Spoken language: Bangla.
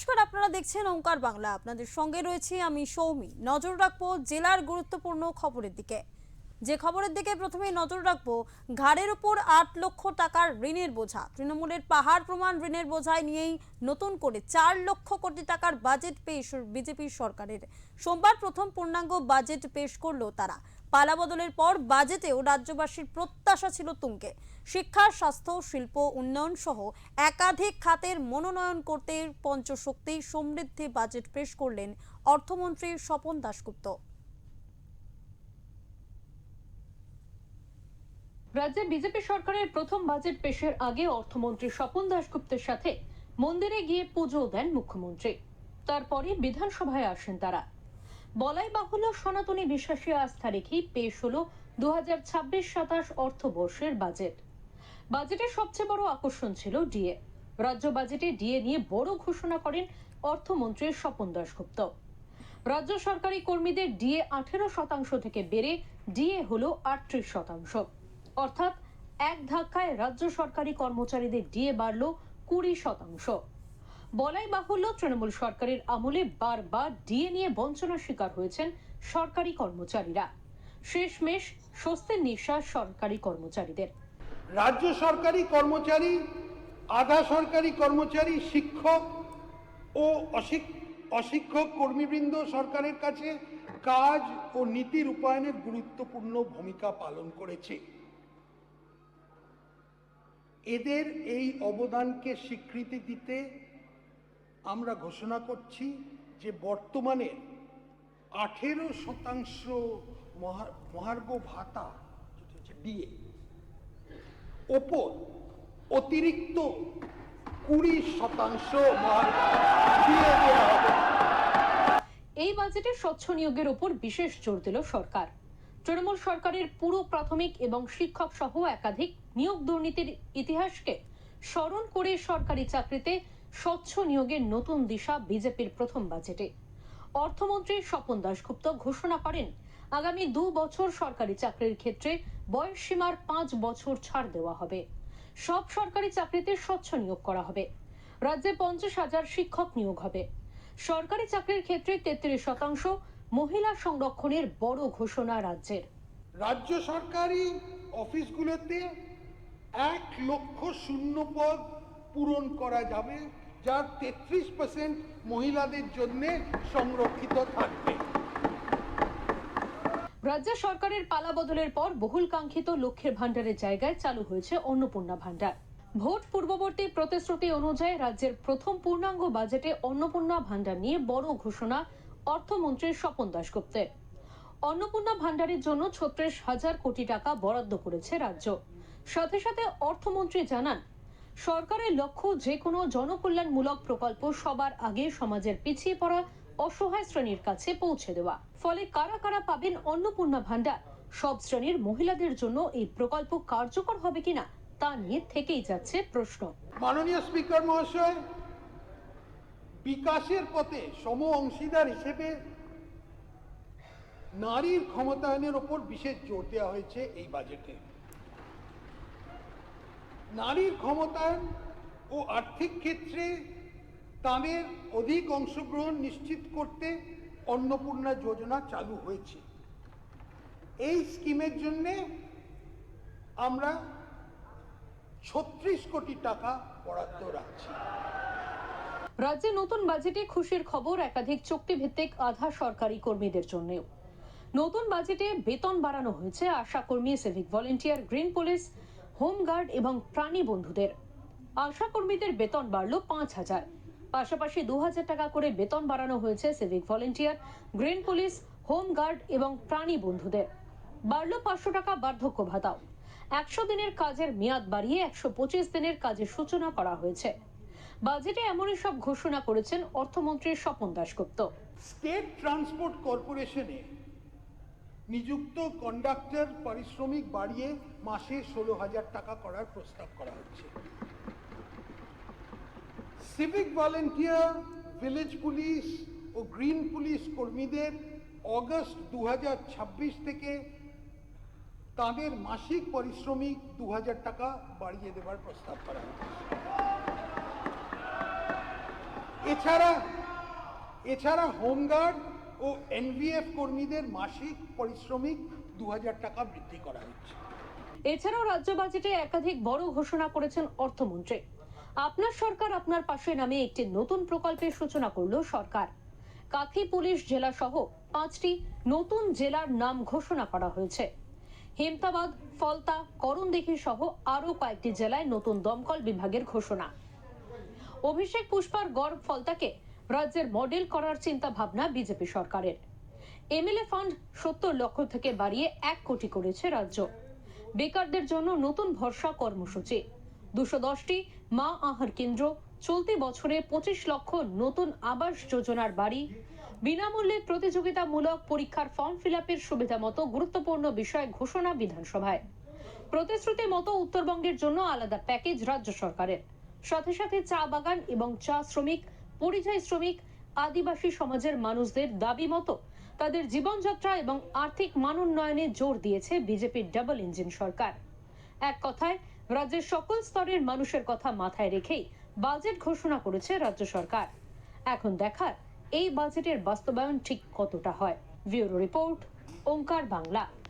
নমস্কার, আপনারা দেখছেন ওঙ্কার বাংলা। আপনাদের সঙ্গে রয়েছি আমি সৌমি। নজর রাখবো জেলার গুরুত্বপূর্ণ খবরের দিকে। যে খবরের দিকে প্রথমেই নজর রাখবো, ঘাড়ের উপর ৮ লক্ষ টাকার ঋণের বোঝা। তৃণমূলের পাহাড় প্রমাণ ঋণের বোঝায় নিয়েই নতুন করে ৪ লক্ষ কোটি টাকার বাজেট পেশ বিজেপির সরকারের। সোমবার প্রথম পূর্ণাঙ্গ বাজেট পেশ করলো তারা। পালাবদলের পর বাজেটেও রাজ্যবাসীর প্রত্যাশা ছিল তুঙ্গে। শিক্ষা, স্বাস্থ্য, শিল্প উন্নয়ন সহ একাধিক খাতের মনোনয়ন করতে পঞ্চশক্তি সমৃদ্ধি বাজেট পেশ করলেন অর্থমন্ত্রী স্বপন দাশগুপ্ত। রাজ্যে বিজেপি সরকারের প্রথম বাজেট পেশের আগে অর্থমন্ত্রী স্বপন দাশগুপ্তের সাথে মন্দিরে গিয়ে পুজো দেন মুখ্যমন্ত্রী। তারপরে বিধানসভায় আসেন তারা। বলাই বাহুল্য সনাতনী বিশ্বাসী আস্থা রেখেই পেশ হলো 2026-27 অর্থবর্ষের বাজেট। বাজেটের সবচেয়ে বড় আকর্ষণ ছিল ডিএ। রাজ্য বাজেটে ডিএ নিয়ে বড় ঘোষণা করেন অর্থমন্ত্রী স্বপন দাশগুপ্ত। রাজ্য সরকারি কর্মীদের ডিএ 18% থেকে বেড়ে ডিএ হলো 38%। অর্থাৎ এক ধাক্কায় রাজ্য সরকারি কর্মচারীদের ডিএ বাড়ল 20%। বলাই বাহুল্য তৃণমূল সরকারের আমলে বারবার ডিএ নিয়ে বঞ্চনার শিকার হয়েছেন সরকারি কর্মচারীরা। শেষমেশ স্বস্তির নিঃশ্বাস সরকারি কর্মচারীদের। রাজ্য সরকারি কর্মচারী, আধা সরকারি কর্মচারী, শিক্ষক ও অশিক্ষক কর্মীবৃন্দ সরকারের কাছে কাজ ও নীতি রূপায়ণের গুরুত্বপূর্ণ ভূমিকা পালন করেছে। এদের এই অবদানকে স্বীকৃতি দিতে আমরা ঘোষণা করছি যে বর্তমানে 18% মহার্ঘ ভাতা ডিএ ওপর অতিরিক্ত 20% দিয়ে দেওয়া হবে। এই বাজেটে স্বচ্ছ নিয়োগের উপর বিশেষ জোর দিল সরকার। তৃণমূল সরকারের পুরো প্রাথমিক এবং শিক্ষক সহ একাধিক নিয়োগ দুর্নীতির ইতিহাসকে স্মরণ করে সরকারি চাকরিতে স্বচ্ছ নিয়োগের নতুন দিশা বিজেপির প্রথম বাজেটে। অর্থমন্ত্রী স্বপন দাশগুপ্ত ঘোষণা করেন আগামী 2 বছর সরকারি চাকরির ক্ষেত্রে বয়স সীমার 5 বছর ছাড় দেওয়া হবে। সব সরকারি চাকরিতে স্বচ্ছ নিয়োগ করা হবে। রাজ্যে 50,000 শিক্ষক নিয়োগ হবে। সরকারি চাকরির ক্ষেত্রে 33% মহিলা সংরক্ষণের বড় ঘোষণা রাজ্যের। রাজ্য সরকারি অফিসগুলোতে 1 লক্ষ শূন্য পদ পূরণ করা যাবে, যার 33% মহিলাদের জন্য সংরক্ষিত থাকবে। রাজ্য সরকারের পালাবদলের পর বহুল কাঙ্ক্ষিত লক্ষ্যের ভাণ্ডারের জায়গায় চালু হয়েছে অন্নপূর্ণা ভাণ্ডার। ভোট পূর্ববর্তী প্রতিশ্রুতি অনুযায়ী রাজ্যের প্রথম পূর্ণাঙ্গ বাজেটে অন্নপূর্ণা ভাণ্ডার নিয়ে বড় ঘোষণা অর্থমন্ত্রী স্বপন দাশগুপ্তের। অন্নপূর্ণা ভাণ্ডারের জন্য 36,000 কোটি টাকা বরাদ্দ করেছে রাজ্য। সাথে সাথে অর্থমন্ত্রী জানান, সরকারের লক্ষ্য যে কোনো জনকল্যাণমূলক প্রকল্প সবার আগে সমাজের পিছিয়ে পড়া অসহায় শ্রেণীর কাছে পৌঁছে দেওয়া। ফলে কারা কারা পাবেন অন্নপূর্ণা ভাণ্ডার, সব শ্রেণীর মহিলাদের জন্য এই প্রকল্প কার্যকর হবে কিনা তা নিয়ে থেকেই যাচ্ছে প্রশ্ন। মাননীয় স্পিকার মহাশয়, বিকাশের পথে সম অংশীদার হিসেবে নারীর ক্ষমতায়নের উপর বিশেষ জোর দেওয়া হয়েছে এই বাজেটে। নারীর ক্ষমতায়ন ও আর্থিক ক্ষেত্রে তাদের অধিক অংশগ্রহণ নিশ্চিত করতে অন্নপূর্ণা যোজনা চালু হয়েছে। এই স্কিমের জন্য আমরা 36 কোটি টাকা বরাদ্দ রাখছি। রাজ্যে নতুন বাজেটে খুশির খবর একাধিক চুক্তিভিত্তিক আধা সরকারি কর্মীদের জন্যও। নতুন বাজেটে বেতন বাড়ানো হয়েছে আশা কর্মী, civic volunteer, green police, home guard এবং প্রাণী বন্ধুদের। আশা কর্মীদের বেতন বাড়ল 5,000। পাশাপাশি 2,000 টাকা করে বেতন বাড়ানো হয়েছে civic volunteer, green police, home guard এবং প্রাণী বন্ধুদের। বাড়ল 500 টাকা বার্ধক্য ভাতাও। 100 দিনের কাজের মেয়াদ বাড়িয়ে 125 দিনের কাজের সূচনা করা হয়েছে। বাজেটে এমনই সব ঘোষণা করেছেন অর্থমন্ত্রী স্বপন দাশগুপ্ত। স্টেট ট্রান্সপোর্ট কর্পোরেশনে নিযুক্ত কন্ডাক্টর পারিশ্রমিক বাড়িয়ে মাসে 16,000 টাকা করার প্রস্তাব করা হচ্ছে। সিভিক ভলেন্টিয়ার, ভিলেজ পুলিশ ও গ্রিন পুলিশ কর্মীদের অগস্ট 2026 থেকে তাদের মাসিক পারিশ্রমিক 2,000 টাকা বাড়িয়ে দেওয়ার প্রস্তাব করা হচ্ছে। এছাড়া হোমগার্ড ও এনভিএফ কর্মীদের মাসিক পারিশ্রমিক 2000 টাকা বৃদ্ধি করা হচ্ছে। এছাড়াও রাজ্য বাজেটে একাধিক বড় ঘোষণা করেছেন অর্থমন্ত্রী। আপনার সরকার আপনার পাশে নামে একটি নতুন প্রকল্পের সূচনা করল সরকার। কাঁথি পুলিশ জেলা সহ 5টি নতুন জেলার নাম ঘোষণা করা হয়েছে। হেমতাবাদ, ফলতা, করণদিঘি সহ আরো কয়েকটি জেলায় নতুন দমকল বিভাগের ঘোষণা। অভিষেক পুষ্পার গড় ফলতাকে রাজ্যের মডেল করার চিন্তা ভাবনা বিজেপি সরকারের। এমএলএ ফান্ড 70 লক্ষ থেকে বাড়িয়ে 1 কোটি করেছে রাজ্য। বেকারদের জন্য নতুন ভরসা কর্মসূচি, 210টি মা আহার কেন্দ্র, চলতি বছরে 25 লক্ষ নতুন আবাস যোজনার বাড়ি, বিনামূল্যে প্রতিযোগিতামূলক পরীক্ষার ফর্ম ফিল-আপের সুবিধা মতো গুরুত্বপূর্ণ বিষয় ঘোষণা বিধানসভায়। প্রতিশ্রুতি মতো উত্তরবঙ্গের জন্য আলাদা প্যাকেজ রাজ্য সরকারের। সাথে সাথে চা বাগান এবং চা শ্রমিক, পরিযায়ী শ্রমিক, আদিবাসী সমাজের মানুষদের দাবি মতো তাদের জীবনযাত্রা এবং আর্থিক মান উন্নয়নে জোর দিয়েছে বিজেপির ডাবল ইঞ্জিন সরকার। এক কথায় রাজ্যের সকল স্তরের মানুষের কথা মাথায় রেখেই বাজেট ঘোষণা করেছে রাজ্য সরকার। এখন দেখার এই বাজেটের বাস্তবায়ন ঠিক কতটা হয়। ব্যুরো রিপোর্ট, ওঙ্কার বাংলা।